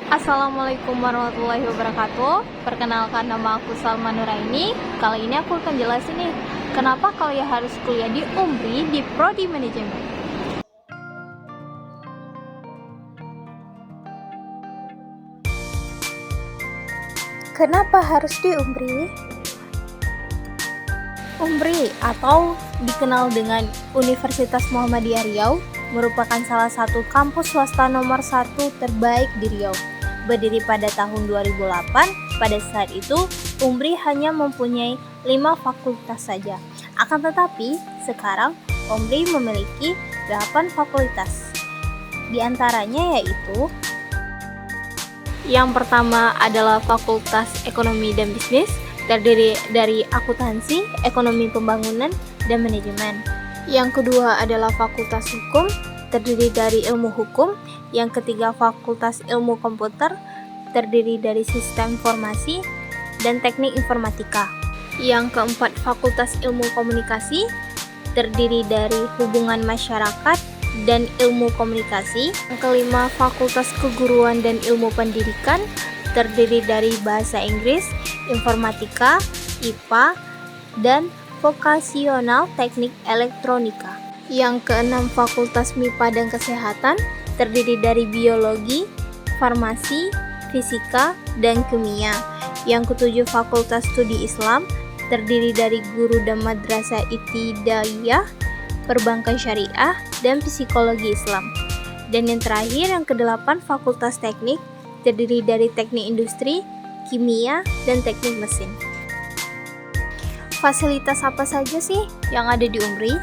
Assalamualaikum warahmatullahi wabarakatuh. Perkenalkan, nama aku Salma Nuraini. Kali ini aku akan jelasin nih, kenapa kalian harus kuliah di UMRI di Prodi Manajemen. Kenapa harus di UMRI? UMRI atau dikenal dengan Universitas Muhammadiyah Riau merupakan salah satu kampus swasta nomor 1 terbaik di Riau. Berdiri pada tahun 2008, pada saat itu UMRI hanya mempunyai 5 fakultas saja. Akan tetapi, sekarang UMRI memiliki 8 fakultas. Di antaranya yaitu yang pertama adalah Fakultas Ekonomi dan Bisnis, terdiri dari akuntansi, ekonomi pembangunan, dan manajemen. Yang kedua adalah Fakultas Hukum, terdiri dari ilmu hukum. Yang ketiga Fakultas Ilmu Komputer, terdiri dari sistem informasi dan teknik informatika. Yang keempat Fakultas Ilmu Komunikasi, terdiri dari hubungan masyarakat dan ilmu komunikasi. Yang kelima Fakultas Keguruan dan Ilmu Pendidikan, terdiri dari bahasa Inggris, informatika, IPA, dan vokasional teknik elektronika. Yang keenam Fakultas MIPA dan Kesehatan, terdiri dari biologi, farmasi, fisika, dan kimia. Yang ketujuh Fakultas Studi Islam, terdiri dari guru dan madrasah ibtidaiyah, perbankan syariah, dan psikologi Islam. Dan yang terakhir, yang kedelapan Fakultas Teknik, terdiri dari teknik industri, kimia, dan teknik mesin. Fasilitas apa saja sih yang ada di UMRI?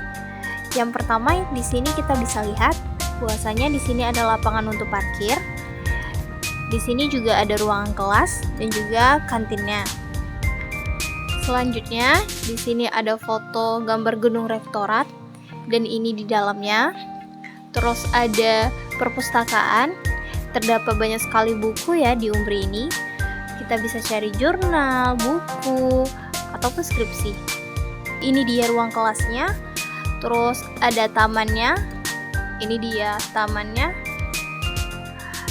Yang pertama, di sini kita bisa lihat bahwasanya di sini ada lapangan untuk parkir. Di sini juga ada ruangan kelas dan juga kantinnya. Selanjutnya, di sini ada foto gambar gedung rektorat dan ini di dalamnya. Terus ada perpustakaan. Terdapat banyak sekali buku ya di UMRI ini. Kita bisa cari jurnal, buku, ataupun skripsi. Ini dia ruang kelasnya. Terus ada tamannya. Ini dia tamannya.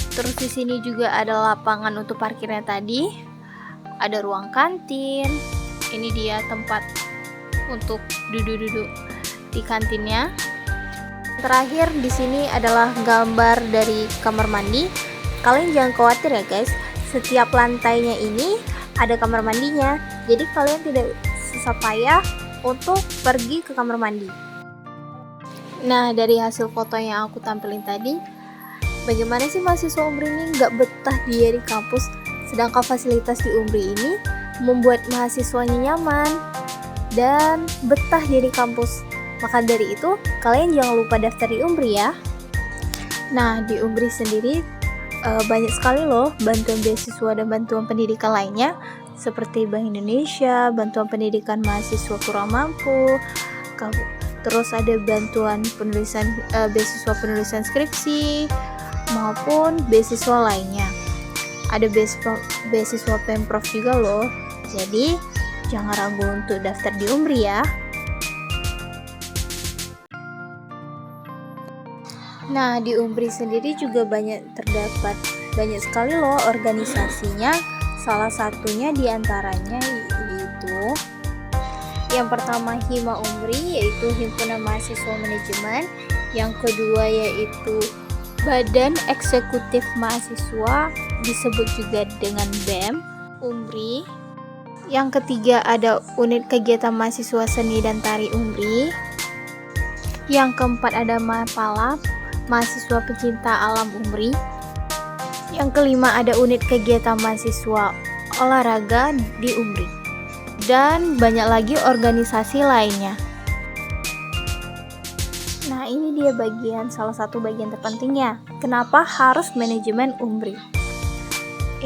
Terus di sini juga ada lapangan untuk parkirnya tadi. Ada ruang kantin. Ini dia tempat untuk duduk-duduk di kantinnya. Terakhir di sini adalah gambar dari kamar mandi. Kalian jangan khawatir ya guys, setiap lantainya ini ada kamar mandinya. Jadi kalian tidak susah payah untuk pergi ke kamar mandi. Nah, dari hasil foto yang aku tampilin tadi, bagaimana sih mahasiswa UMRI ini nggak betah dia di kampus, sedangkan fasilitas di UMRI ini membuat mahasiswanya nyaman dan betah dia di kampus. Maka dari itu, kalian jangan lupa daftar di UMRI ya. Nah, di UMRI sendiri banyak sekali loh bantuan beasiswa dan bantuan pendidikan lainnya, seperti Bank Indonesia, bantuan pendidikan mahasiswa kurang mampu, terus ada bantuan penulisan beasiswa penulisan skripsi, maupun beasiswa lainnya. Ada beasiswa Pemprov juga loh. Jadi, jangan ragu untuk daftar di UMRI ya. Nah, di UMRI sendiri juga terdapat banyak sekali loh organisasinya. Salah satunya diantaranya yaitu yang pertama Hima UMRI, yaitu Himpunan Mahasiswa Manajemen. Yang kedua yaitu Badan Eksekutif Mahasiswa, disebut juga dengan BEM UMRI. Yang ketiga ada Unit Kegiatan Mahasiswa Seni dan Tari UMRI. Yang keempat ada MAPALA, Mahasiswa Pecinta Alam UMRI. Yang kelima ada Unit Kegiatan Mahasiswa Olahraga di UMRI. Dan banyak lagi organisasi lainnya. Nah, ini dia salah satu bagian terpentingnya. Kenapa harus manajemen UMRI?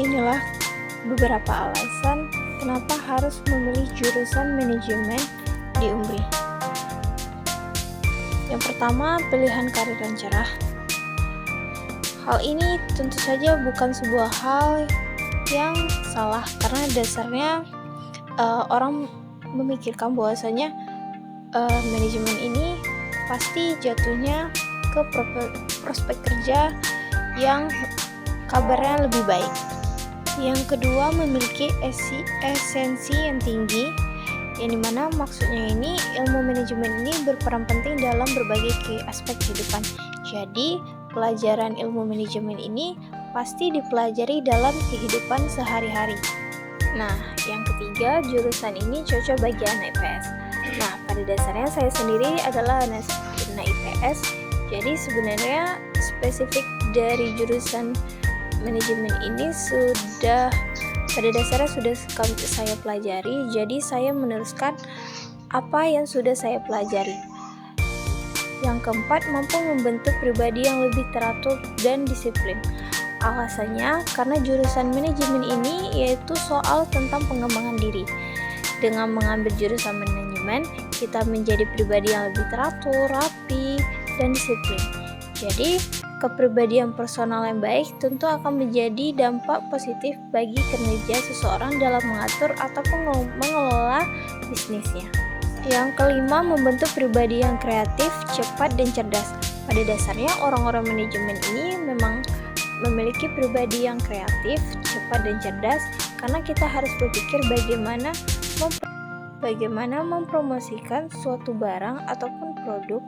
Inilah beberapa alasan kenapa harus memilih jurusan manajemen di UMRI. Yang pertama, pilihan karir yang cerah. Hal ini tentu saja bukan sebuah hal yang salah, karena dasarnya orang memikirkan bahwasanya manajemen ini pasti jatuhnya ke prospek kerja yang kabarnya lebih baik. Yang kedua, memiliki esensi yang tinggi, yang dimana maksudnya ini ilmu manajemen ini berperan penting dalam berbagai aspek kehidupan. Jadi pelajaran ilmu manajemen ini pasti dipelajari dalam kehidupan sehari-hari. Nah, yang ketiga, jurusan ini cocok bagi anak IPS. Nah, pada dasarnya saya sendiri adalah anak IPS, jadi sebenarnya spesifik dari jurusan manajemen ini pada dasarnya sudah saya pelajari, jadi saya meneruskan apa yang sudah saya pelajari. Yang keempat, mampu membentuk pribadi yang lebih teratur dan disiplin. Alasannya karena jurusan manajemen ini yaitu soal tentang pengembangan diri. Dengan mengambil jurusan manajemen, kita menjadi pribadi yang lebih teratur, rapi, dan disiplin. Jadi, kepribadian personal yang baik tentu akan menjadi dampak positif bagi kinerja seseorang dalam mengatur ataupun mengelola bisnisnya. Yang kelima, membentuk pribadi yang kreatif, cepat, dan cerdas. Pada dasarnya, orang-orang manajemen ini memang memiliki pribadi yang kreatif, cepat, dan cerdas karena kita harus berpikir bagaimana mempromosikan suatu barang ataupun produk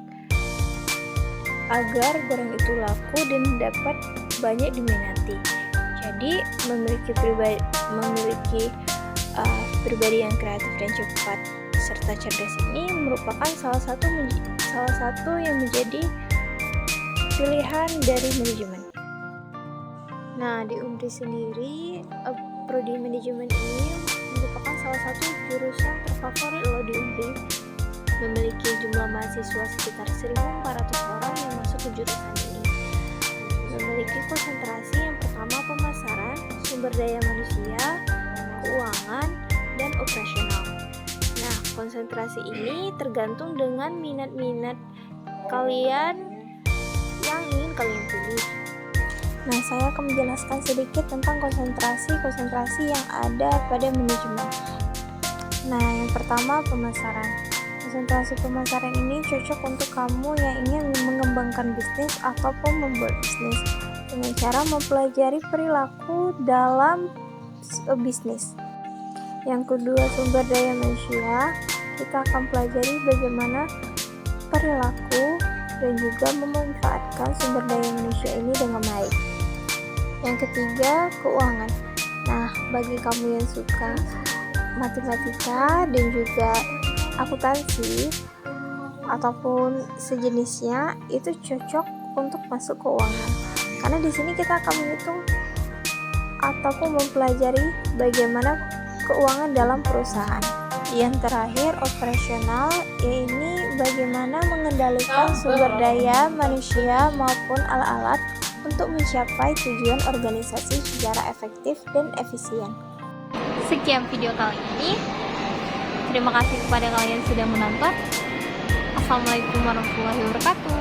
agar barang itu laku dan dapat banyak diminati. Jadi memiliki pribadi yang kreatif dan cepat serta cerdas ini merupakan salah satu yang menjadi pilihan dari manajemen. Nah, di UNRI sendiri, prodi manajemen ini merupakan salah satu jurusan terfavorit loh di UNRI. Memiliki jumlah mahasiswa sekitar 1.400 orang yang masuk ke jurusan ini. Memiliki konsentrasi yang pertama pemasaran, sumber daya manusia, keuangan, dan operasional. Nah, konsentrasi ini tergantung dengan minat-minat kalian yang ingin kalian pilih. Nah, saya akan menjelaskan sedikit tentang konsentrasi yang ada pada manajemen. Nah, yang pertama pemasaran. Konsentrasi pemasaran ini cocok untuk kamu yang ingin mengembangkan bisnis ataupun membuat bisnis dengan cara mempelajari perilaku dalam bisnis. Yang kedua, sumber daya manusia. Kita akan pelajari bagaimana perilaku dan juga memanfaatkan sumber daya manusia ini dengan baik. Yang ketiga, keuangan. Nah, bagi kamu yang suka matematika dan juga akuntansi ataupun sejenisnya, itu cocok untuk masuk keuangan. Karena di sini kita akan menghitung ataupun mempelajari bagaimana keuangan dalam perusahaan. Yang terakhir, operasional, yaitu bagaimana mengendalikan sumber daya manusia maupun alat-alat untuk mencapai tujuan organisasi secara efektif dan efisien. Sekian video kali ini. Terima kasih kepada kalian sudah menonton. Assalamualaikum warahmatullahi wabarakatuh.